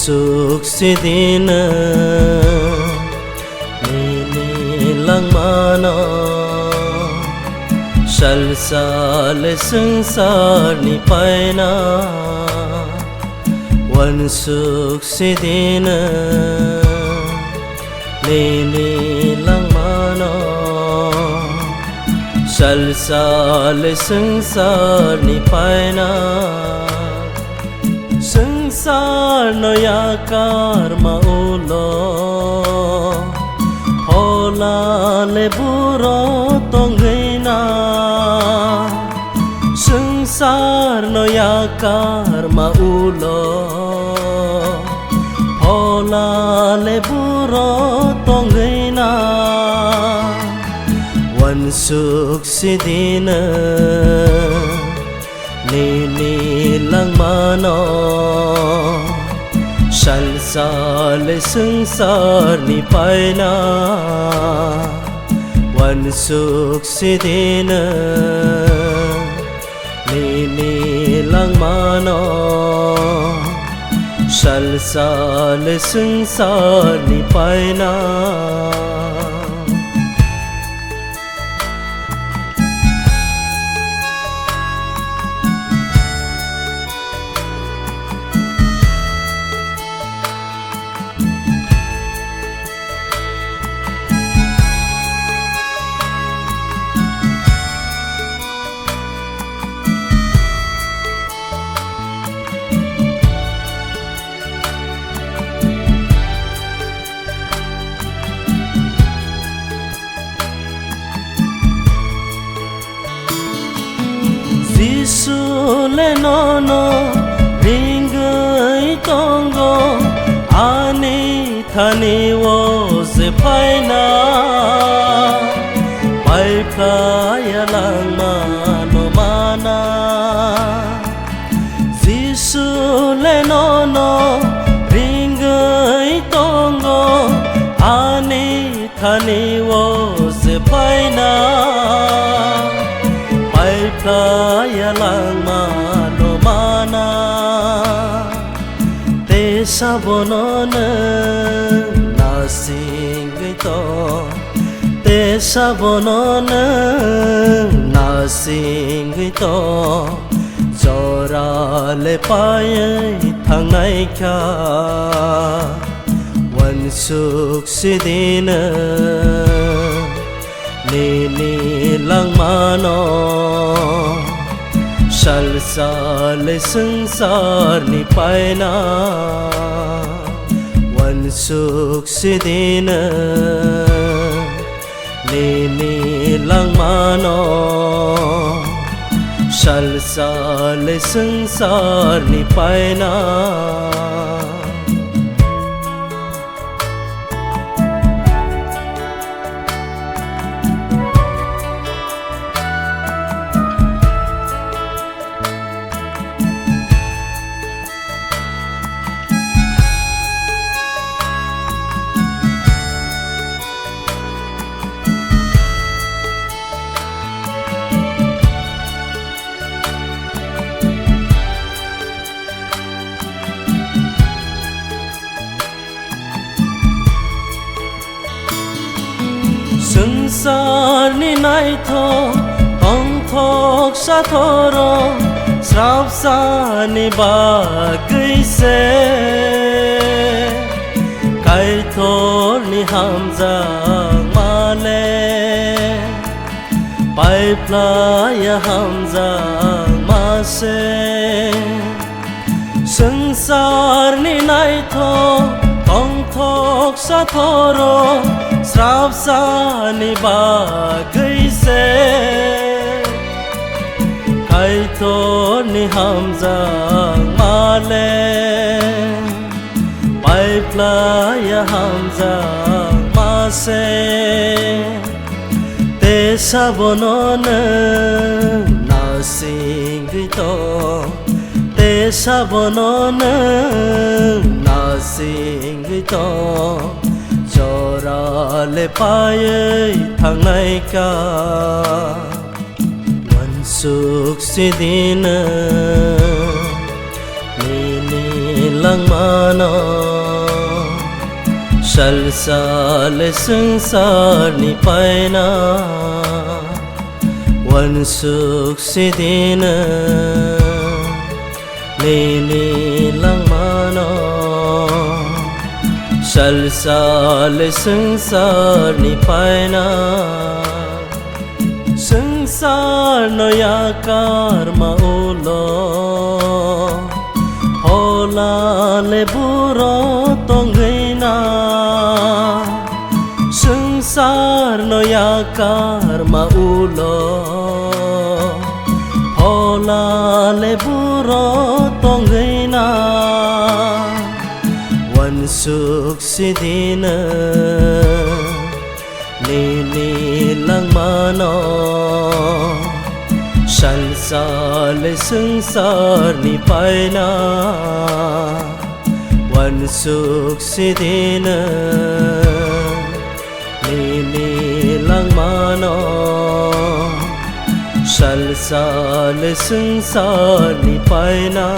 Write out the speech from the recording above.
suk sidina ni lang mana sal sangsar ni paina wan suk sidina ni lang mana sal sangsar ni paina संसार नया कर्मा उलो होला ले बुरो तोंगैना संसार नया कर्मा उलो होला ले बुरो तोंगैना वन सुख सिदिना ni lang mano sal sangsar ni paina wan suk sidina ni lang mano sal sangsar ni paina Sule nono ringai tongo ani thani wo se paina pai playa lang mano mana Sule nono ringai tongo ani thani wo se paina Kaya lang mano mana te sabonon nasing ito te sabonon nasing ito chora le payay thangai kya wan suk sidina ni lang mano sal sangsar ni paina wan suk sidina ni lang mano sal sangsar ni paina संसार नि नाइ थो tong thok sa thoro srap sa ni ba gui se kai thor ni hamza male pai playa hamza ma se संसार नि नाइ थो tong thok sa thoro srap sa ni ba gui se kai to ni hamza male pai playa hamza ma se te sabonon nasing ito te sabonon nasing ito chora le payay thangai ka wan suk sidina ni lang mana Salsal sengsar ni paina Wan suk sidina Lili lang mana Salsal sengsar ni paina Sengsar no yakar maulo Hola le buro tongaina Sengsar no yakar maulo Hola le buro tongaina Wan suk sidina Lili lang mana Salsal sengsar ni paina Wan suk sidina Lili lang mana Salsal sengsar ni paina